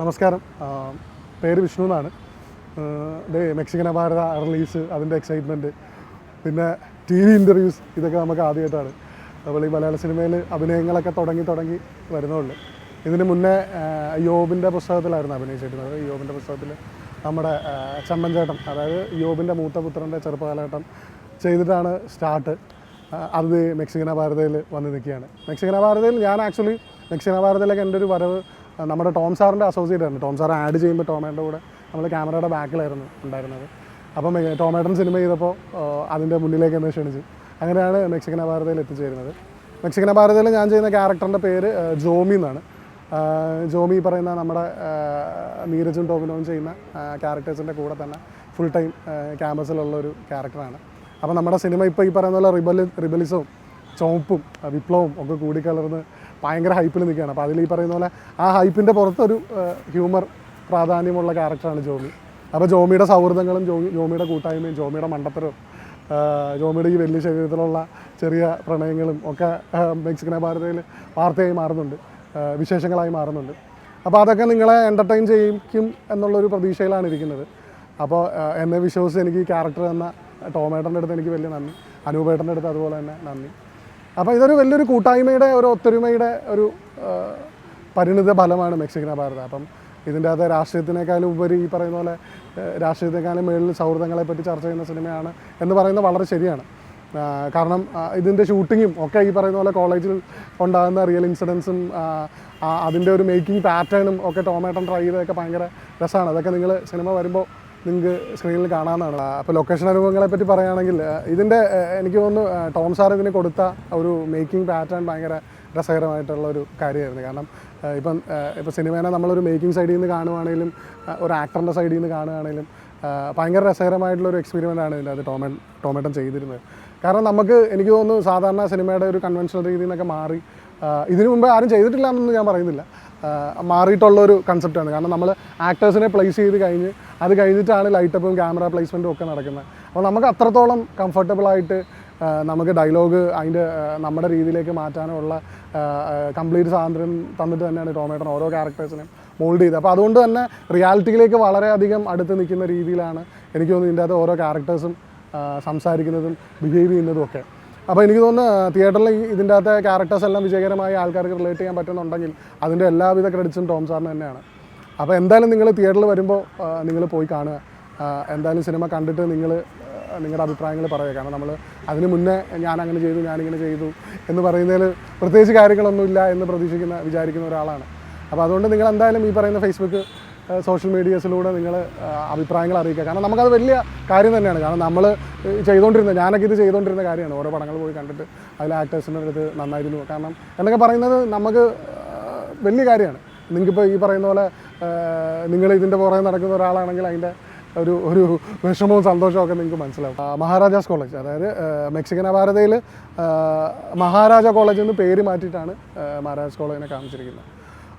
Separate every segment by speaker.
Speaker 1: നമസ്കാരം. പേര് വിഷ്ണു എന്നാണ്. മെക്സിക്കൻ ഭാരത റിലീസ്, അതിൻ്റെ എക്സൈറ്റ്മെൻറ്റ്, പിന്നെ ടി വി ഇൻ്റർവ്യൂസ്, ഇതൊക്കെ നമുക്ക് ആദ്യമായിട്ടാണ്. അപ്പോൾ ഈ മലയാള സിനിമയിൽ അഭിനയങ്ങളൊക്കെ തുടങ്ങി വരുന്നുള്ളൂ. ഇതിന് മുന്നേ യോബിൻ്റെ പുസ്തകത്തിലായിരുന്നു അഭിനയിച്ചിരുന്നത്. യോബിൻ്റെ പുസ്തകത്തിൽ നമ്മുടെ ചമ്മൻചേട്ടൻ, അതായത് യോബിൻ്റെ മൂത്ത പുത്രൻ്റെ ചെറുപ്പകാലഘട്ടം ചെയ്തിട്ടാണ് സ്റ്റാർട്ട്. അത് മെക്സിക്കൻ ഭാരതയിൽ വന്ന് നിൽക്കുകയാണ്. മെക്സിക്കൻ ഭാരതയിൽ ഞാൻ ആക്ച്വലി മെക്സിക്കൻ ഭാരതയിലേക്ക് എൻ്റെ ഒരു വരവ് നമ്മുടെ ടോം സാറിൻ്റെ അസോസിയേറ്റ് ആയിരുന്നു. ടോം സാർ ആഡ് ചെയ്യുമ്പോൾ ടോമേൻ്റെ കൂടെ നമ്മൾ ക്യാമറയുടെ ബാക്കിലായിരുന്നു ഉണ്ടായിരുന്നത്. അപ്പം ടോമേട്ടൻ സിനിമ ചെയ്തപ്പോൾ അതിൻ്റെ മുന്നിലേക്ക് എന്നെ ക്ഷണിച്ചു. അങ്ങനെയാണ് മെക്സിക്കൻ ഭാരതയിൽ എത്തിച്ചേരുന്നത്. മെക്സിക്കൻ ഭാരതയിൽ ഞാൻ ചെയ്യുന്ന ക്യാരക്ടറിൻ്റെ പേര് ജോമി എന്നാണ്. ജോമി പറയുന്ന നമ്മുടെ നീരജും ടോമിനോവും ചെയ്യുന്ന ക്യാരക്ടേഴ്സിൻ്റെ കൂടെ തന്നെ ഫുൾ ടൈം ക്യാമ്പസിലുള്ളൊരു ക്യാരക്ടറാണ്. അപ്പോൾ നമ്മുടെ സിനിമ ഇപ്പോൾ ഈ പറയുന്ന പോലെ റിബലിസവും ചുവപ്പും വിപ്ലവവും ഒക്കെ കൂടിക്കലർന്ന് ഭയങ്കര ഹൈപ്പിൽ നിൽക്കുകയാണ്. അപ്പോൾ അതിൽ ഈ പറയുന്ന പോലെ ആ ഹൈപ്പിൻ്റെ പുറത്തൊരു ഹ്യൂമർ പ്രാധാന്യമുള്ള ക്യാരക്ടറാണ് ജോമി. അപ്പോൾ ജോമിയുടെ സൗഹൃദങ്ങളും ജോമിയുടെ കൂട്ടായ്മയും ജോമിയുടെ മണ്ടത്തരവും ജോമിയുടെ ഈ വലിയ ശരീരത്തിലുള്ള ചെറിയ പ്രണയങ്ങളും ഒക്കെ മെക്സിക്കൻ ഭാരതയിൽ വാർത്തയായി മാറുന്നുണ്ട്, വിശേഷങ്ങളായി മാറുന്നുണ്ട്. അപ്പോൾ അതൊക്കെ നിങ്ങളെ എൻ്റർടൈൻ ചെയ്യിക്കും എന്നുള്ളൊരു പ്രതീക്ഷയിലാണ് ഇരിക്കുന്നത്. അപ്പോൾ എന്നെ വിശ്വസിച്ച് എനിക്ക് ഈ ക്യാരക്ടർ തന്ന ടോമേട്ടൻ്റെ അടുത്ത് എനിക്ക് വലിയ നന്ദി, അനൂപേട്ടൻ്റെ അടുത്ത് അതുപോലെ തന്നെ നന്ദി. അപ്പോൾ ഇതൊരു വലിയൊരു കൂട്ടായ്മയുടെ ഒരു ഒത്തൊരുമയുടെ ഒരു പരിണിത ഫലമാണ് മെക്സിക്കൻ ഭാരത. അപ്പം ഇതിൻ്റെ അകത്ത് രാഷ്ട്രീയത്തിനേക്കാളും ഉപരി ഈ പറയുന്ന പോലെ രാഷ്ട്രീയത്തെക്കാളും മേളിൽ സൗഹൃദങ്ങളെപ്പറ്റി ചർച്ച ചെയ്യുന്ന സിനിമയാണ് എന്ന് പറയുന്നത് വളരെ ശരിയാണ്. കാരണം ഇതിൻ്റെ ഷൂട്ടിങ്ങും ഒക്കെ ഈ പറയുന്ന പോലെ കോളേജിൽ ഉണ്ടാകുന്ന റിയൽ ഇൻസിഡൻസും അതിൻ്റെ ഒരു മേക്കിംഗ് പാറ്റേണും ഒക്കെ ടോമേട്ടൻ ട്രൈ ചെയ്തൊക്കെ ഭയങ്കര രസമാണ്. അതൊക്കെ നിങ്ങൾ സിനിമ വരുമ്പോൾ നിങ്ങൾക്ക് സ്ക്രീനിൽ കാണാവുന്നതാണ്. അപ്പോൾ ലൊക്കേഷൻ അനുഭവങ്ങളെ പറ്റി പറയുകയാണെങ്കിൽ ഇതിൻ്റെ എനിക്ക് തോന്നുന്നു ടോം സാർ ഇതിന് കൊടുത്ത ഒരു മേക്കിംഗ് പാറ്റേൺ ഭയങ്കര രസകരമായിട്ടുള്ളൊരു കാര്യമായിരുന്നു. കാരണം ഇപ്പം സിനിമേനെ നമ്മളൊരു മേക്കിംഗ് സൈഡിൽ നിന്ന് കാണുവാണെങ്കിലും ഒരു ആക്ടറിൻ്റെ സൈഡിൽ നിന്ന് കാണുകയാണെങ്കിലും ഭയങ്കര രസകരമായിട്ടുള്ളൊരു എക്സ്പീരിമെൻ്റാണ് ഇതിൻ്റെ അത് ടോമേട്ടൻ ചെയ്തിരുന്നത്. കാരണം നമുക്ക് എനിക്ക് തോന്നുന്നു സാധാരണ സിനിമയുടെ ഒരു കൺവെൻഷണൽ രീതിയിൽ നിന്നൊക്കെ മാറി, ഇതിനു മുമ്പ് ആരും ചെയ്തിട്ടില്ല എന്നൊന്നും ഞാൻ പറയുന്നില്ല, മാറിയിട്ടുള്ളൊരു കൺസെപ്റ്റാണ്. കാരണം നമ്മൾ ആക്ടേഴ്സിനെ പ്ലേസ് ചെയ്ത് അത് കഴിഞ്ഞിട്ടാണ് ലൈറ്റപ്പും ക്യാമറ പ്ലേസ്മെൻറ്റും ഒക്കെ നടക്കുന്നത്. അപ്പോൾ നമുക്ക് അത്രത്തോളം കംഫർട്ടബിളായിട്ട് നമുക്ക് ഡയലോഗ് അതിൻ്റെ നമ്മുടെ രീതിയിലേക്ക് മാറ്റാനുള്ള കംപ്ലീറ്റ് സ്വാതന്ത്ര്യം തന്നിട്ട് തന്നെയാണ് ടോമേട്ടൻ ഓരോ ക്യാരക്ടേഴ്സിനെയും മോൾഡ് ചെയ്തത്. അപ്പോൾ അതുകൊണ്ട് തന്നെ റിയാലിറ്റിയിലേക്ക് വളരെയധികം അടുത്ത് നിൽക്കുന്ന രീതിയിലാണ് എനിക്ക് തോന്നുന്നു ഇതിൻ്റെ അകത്ത് ഓരോ ക്യാരക്ടേഴ്സും സംസാരിക്കുന്നതും ബിഹേവ് ചെയ്യുന്നതും ഒക്കെ. അപ്പോൾ എനിക്ക് തോന്നുന്നു തിയേറ്ററിൽ ഇതിൻ്റെ അകത്തെ ക്യാരക്ടേഴ്സ് എല്ലാം വിജയകരമായി ആൾക്കാർക്ക് റിലേറ്റ് ചെയ്യാൻ പറ്റുന്നുണ്ടെങ്കിൽ അതിൻ്റെ എല്ലാവിധ ക്രെഡിറ്റ്സും ടോം സാറിന് തന്നെയാണ്. അപ്പോൾ എന്തായാലും നിങ്ങൾ തിയേറ്ററിൽ വരുമ്പോൾ നിങ്ങൾ പോയി കാണുക. എന്തായാലും സിനിമ കണ്ടിട്ട് നിങ്ങളുടെ അഭിപ്രായങ്ങൾ പറയുക. കാരണം നമ്മൾ അതിന് മുന്നേ ഞാനങ്ങനെ ചെയ്തു, ഞാനിങ്ങനെ ചെയ്തു എന്ന് പറയുന്നതിൽ പ്രത്യേകിച്ച് കാര്യങ്ങളൊന്നുമില്ല എന്ന് വിചാരിക്കുന്ന ഒരാളാണ്. അപ്പോൾ അതുകൊണ്ട് നിങ്ങൾ എന്തായാലും ഈ പറയുന്ന ഫേസ്ബുക്ക് സോഷ്യൽ മീഡിയസിലൂടെ നിങ്ങൾ അഭിപ്രായങ്ങൾ അറിയിക്കുക. കാരണം നമുക്കത് വലിയ കാര്യം തന്നെയാണ്. കാരണം നമ്മൾ ഞാനൊക്കെ ഇത് ചെയ്തുകൊണ്ടിരുന്ന കാര്യമാണ്. ഓരോ പടങ്ങൾ പോയി കണ്ടിട്ട് അതിൽ ആക്ടേഴ്സിൻ്റെ അടുത്ത് നന്നായിരുന്നു കാരണം എന്നൊക്കെ പറയുന്നത് നമുക്ക് വലിയ കാര്യമാണ്. നിങ്ങൾക്കിപ്പോൾ ഈ പറയുന്ന പോലെ നിങ്ങൾ ഇതിൻ്റെ പുറകെ നടക്കുന്ന ഒരാളാണെങ്കിൽ അതിൻ്റെ ഒരു വിഷമവും സന്തോഷവും ഒക്കെ നിങ്ങൾക്ക് മനസ്സിലാവും. മഹാരാജാസ് കോളേജ്, അതായത് മെക്സിക്കൻ ഭാരതയിൽ മഹാരാജ കോളേജ് എന്ന് പേര് മാറ്റിയിട്ടാണ് മഹാരാജാസ് കോളേജിനെ കാണിച്ചിരിക്കുന്നത്.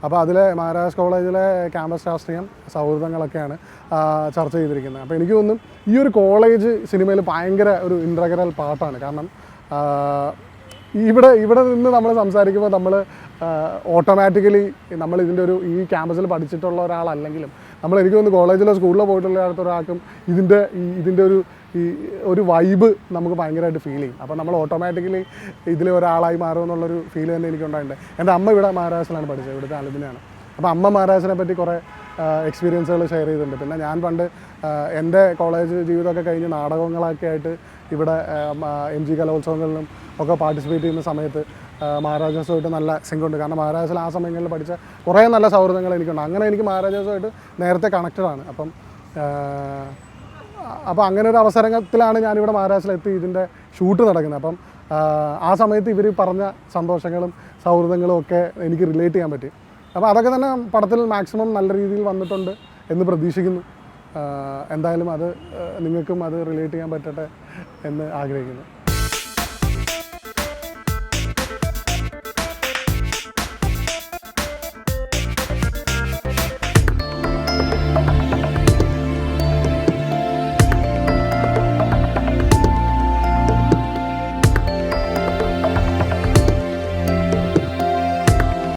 Speaker 1: അപ്പോൾ അതിലെ മഹാരാജാസ് കോളേജിലെ ക്യാമ്പസ് രാഷ്ട്രീയം, സൗഹൃദങ്ങളൊക്കെയാണ് ചർച്ച ചെയ്തിരിക്കുന്നത്. അപ്പോൾ എനിക്ക് തോന്നുന്നു ഈ ഒരു കോളേജ് സിനിമയിൽ ഭയങ്കര ഒരു ഇൻട്രഗ്രൽ പാർട്ടാണ്. കാരണം ഇവിടെ നിന്ന് നമ്മൾ സംസാരിക്കുമ്പോൾ നമ്മൾ ഓട്ടോമാറ്റിക്കലി നമ്മൾ ഈ ക്യാമ്പസിൽ പഠിച്ചിട്ടുള്ള ഒരാളല്ലെങ്കിലും എനിക്ക് തോന്നുന്നു കോളേജിലോ സ്കൂളിലോ പോയിട്ടുള്ള ഒരാൾക്കും ഇതിൻ്റെ ഒരു വൈബ് നമുക്ക് ഭയങ്കരമായിട്ട് ഫീൽ ചെയ്യും. അപ്പോൾ നമ്മൾ ഓട്ടോമാറ്റിക്കലി ഇതിലെ ഒരാളായി മാറുമെന്നുള്ളൊരു ഫീൽ തന്നെ എനിക്കുണ്ടായിട്ടുണ്ട്. എൻ്റെ അമ്മ ഇവിടെ മഹാരാഷ്ട്രയിലാണ് പഠിച്ചത്, ഇവിടുത്തെ അലുമിനാണ്. അപ്പോൾ അമ്മ മഹാരാഷ്ട്രനെ പറ്റി കുറേ എക്സ്പീരിയൻസുകൾ ഷെയർ ചെയ്തിട്ടുണ്ട്. പിന്നെ ഞാൻ പണ്ട് എൻ്റെ കോളേജ് ജീവിതമൊക്കെ കഴിഞ്ഞ് നാടകങ്ങളൊക്കെ ആയിട്ട് ഇവിടെ MG കലോത്സവങ്ങളിലും ഒക്കെ പാർട്ടിസിപ്പേറ്റ് ചെയ്യുന്ന സമയത്ത് മഹാരാജാസുമായിട്ട് നല്ല സിങ്കുണ്ട്. കാരണം മഹാരാജാസിൽ ആ സമയങ്ങളിൽ പഠിച്ച കുറേ നല്ല സൗഹൃദങ്ങൾ എനിക്കുണ്ട്. അങ്ങനെ എനിക്ക് മഹാരാജാസുമായിട്ട് നേരത്തെ കണക്റ്റഡാണ്. അപ്പോൾ അങ്ങനെ ഒരു അവസരത്തിലാണ് ഞാനിവിടെ മഹാരാഷ്ട്രയിലെത്തി ഇതിൻ്റെ ഷൂട്ട് നടക്കുന്നത്. അപ്പം ആ സമയത്ത് ഇവർ പറഞ്ഞ സന്തോഷങ്ങളും സൗഹൃദങ്ങളും ഒക്കെ എനിക്ക് റിലേറ്റ് ചെയ്യാൻ പറ്റി. അപ്പോൾ അതൊക്കെ തന്നെ പടത്തിൽ മാക്സിമം നല്ല രീതിയിൽ വന്നിട്ടുണ്ട് എന്ന് പ്രതീക്ഷിക്കുന്നു. എന്തായാലും നിങ്ങൾക്കും അത് റിലേറ്റ് ചെയ്യാൻ പറ്റട്ടെ എന്ന് ആഗ്രഹിക്കുന്നു.